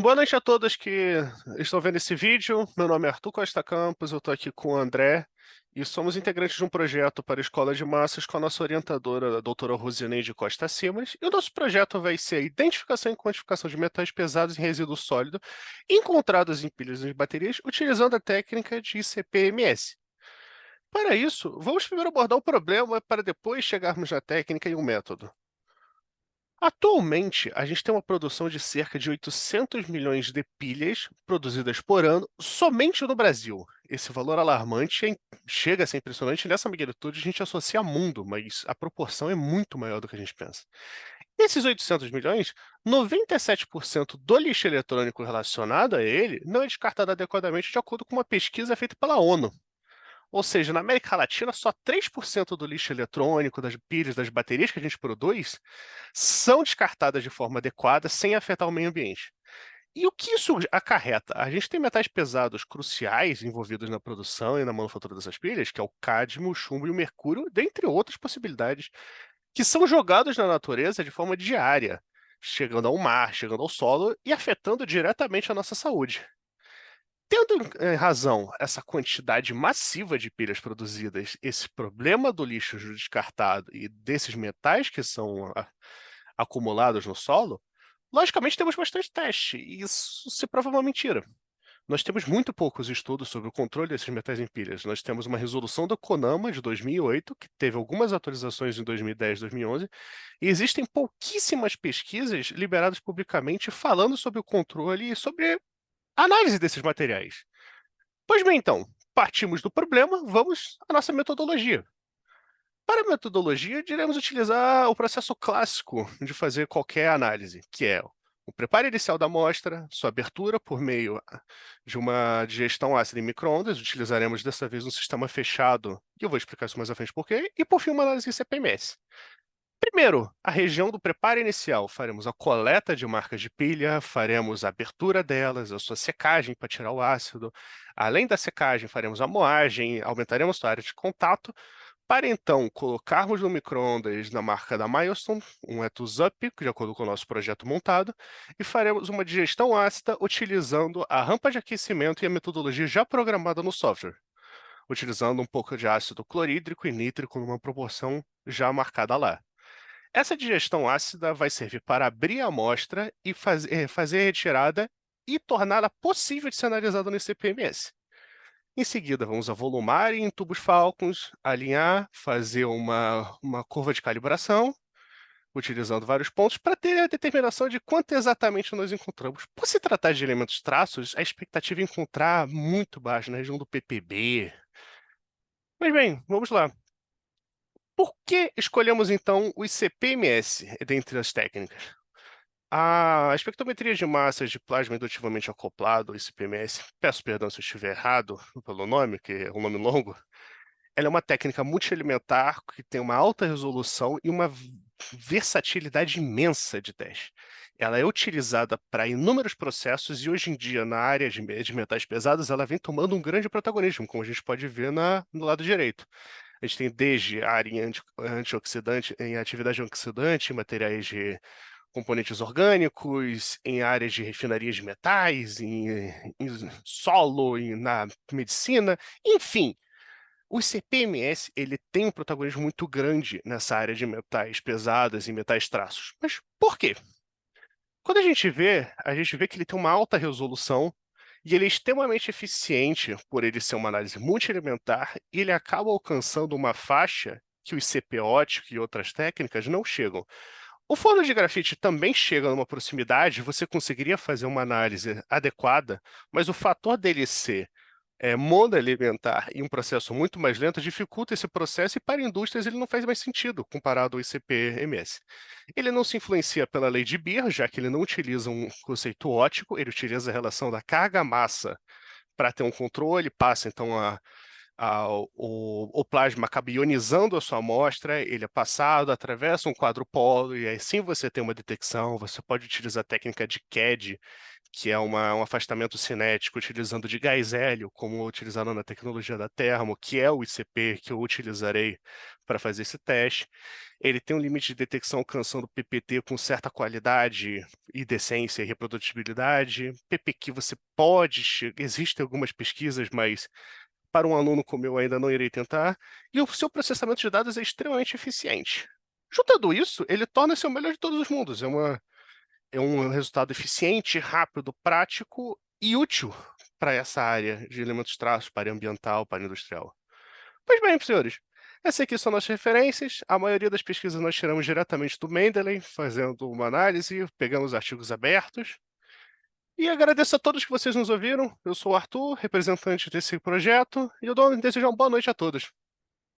Boa noite a todos que estão vendo esse vídeo. Meu nome é Arthur Costa Campos, eu estou aqui com o André e somos integrantes de um projeto para a Escola de Massas com a nossa orientadora, a doutora Rosineide Costa Simas. E o nosso projeto vai ser a identificação e quantificação de metais pesados em resíduo sólido encontrados em pilhas e baterias utilizando a técnica de ICP-MS. Para isso, vamos primeiro abordar o problema para depois chegarmos na técnica e o método. Atualmente, a gente tem uma produção de cerca de 800 milhões de pilhas produzidas por ano somente no Brasil. Esse valor alarmante chega a ser impressionante. Nessa magnitude, a gente associa a mundo, mas a proporção é muito maior do que a gente pensa. Desses 800 milhões, 97% do lixo eletrônico relacionado a ele não é descartado adequadamente de acordo com uma pesquisa feita pela ONU. Ou seja, na América Latina, só 3% do lixo eletrônico, das pilhas, das baterias que a gente produz, são descartadas de forma adequada, sem afetar o meio ambiente. E o que isso acarreta? A gente tem metais pesados cruciais envolvidos na produção e na manufatura dessas pilhas, que é o cádmio, o chumbo e o mercúrio, dentre outras possibilidades, que são jogados na natureza de forma diária, chegando ao mar, chegando ao solo e afetando diretamente a nossa saúde. Tendo em razão essa quantidade massiva de pilhas produzidas, esse problema do lixo descartado e desses metais que são acumulados no solo, logicamente temos bastante teste, e isso se prova uma mentira. Nós temos muito poucos estudos sobre o controle desses metais em pilhas. Nós temos uma resolução da CONAMA de 2008, que teve algumas atualizações em 2010, 2011, e existem pouquíssimas pesquisas liberadas publicamente falando sobre o controle e sobre a análise desses materiais. Pois bem, então, partimos do problema, vamos à nossa metodologia. Para a metodologia, iremos utilizar o processo clássico de fazer qualquer análise, que é o preparo inicial da amostra, sua abertura por meio de uma digestão ácida em microondas, utilizaremos dessa vez um sistema fechado, e eu vou explicar isso mais à frente por quê, e por fim uma análise em CPMS. Primeiro, a região do preparo inicial, faremos a coleta de marcas de pilha, faremos a abertura delas, a sua secagem para tirar o ácido. Além da secagem, faremos a moagem, aumentaremos sua área de contato, para então colocarmos no micro-ondas na marca da Milestone, um ETUSUP, de acordo com o nosso projeto montado, e faremos uma digestão ácida utilizando a rampa de aquecimento e a metodologia já programada no software, utilizando um pouco de ácido clorídrico e nítrico numa proporção já marcada lá. Essa digestão ácida vai servir para abrir a amostra e fazer a retirada e torná-la possível de ser analisada no CPMS. Em seguida, vamos avolumar em tubos Falcons, alinhar, fazer uma curva de calibração, utilizando vários pontos, para ter a determinação de quanto exatamente nós encontramos. Por se tratar de elementos traços, a expectativa é encontrar muito baixo, na região do ppb. Mas bem, vamos lá. Por que escolhemos então o ICP-MS dentre as técnicas? A espectrometria de massas de plasma indutivamente acoplado, ICP-MS, peço perdão se eu estiver errado pelo nome, que é um nome longo, ela é uma técnica multielementar que tem uma alta resolução e uma versatilidade imensa de teste. Ela é utilizada para inúmeros processos e hoje em dia, na área de metais pesados, ela vem tomando um grande protagonismo, como a gente pode ver no lado direito. A gente tem desde a área em antioxidante, em atividade antioxidante, materiais de componentes orgânicos, em áreas de refinaria de metais, em solo, na medicina, enfim. O CPMS ele tem um protagonismo muito grande nessa área de metais pesados e metais traços. Mas por quê? Quando a gente vê que ele tem uma alta resolução e ele é extremamente eficiente por ele ser uma análise multielementar e ele acaba alcançando uma faixa que o ICP óptico e outras técnicas não chegam. O forno de grafite também chega numa proximidade, você conseguiria fazer uma análise adequada, mas o fator dele ser monoelementar e um processo muito mais lento dificulta esse processo e para indústrias ele não faz mais sentido comparado ao ICP-MS. Ele não se influencia pela lei de Beer, já que ele não utiliza um conceito óptico, ele utiliza a relação da carga-massa para ter um controle, passa então o plasma acaba ionizando a sua amostra, ele é passado, atravessa um quadrupolo, e aí sim você tem uma detecção, você pode utilizar a técnica de CAD, que é um afastamento cinético utilizando de gás hélio, como utilizado na tecnologia da Termo, que é o ICP que eu utilizarei para fazer esse teste. Ele tem um limite de detecção alcançando PPT com certa qualidade e decência e reprodutibilidade. PPQ você pode, existem algumas pesquisas, mas para um aluno como eu ainda não irei tentar. E o seu processamento de dados é extremamente eficiente. Juntando isso, ele torna-se o melhor de todos os mundos. É um resultado eficiente, rápido, prático e útil para essa área de elementos traços, para área ambiental, para área industrial. Pois bem, senhores, essas aqui são nossas referências. A maioria das pesquisas nós tiramos diretamente do Mendeley, fazendo uma análise, pegamos artigos abertos. E agradeço a todos que vocês nos ouviram. Eu sou o Arthur, representante desse projeto, e eu desejo uma boa noite a todos.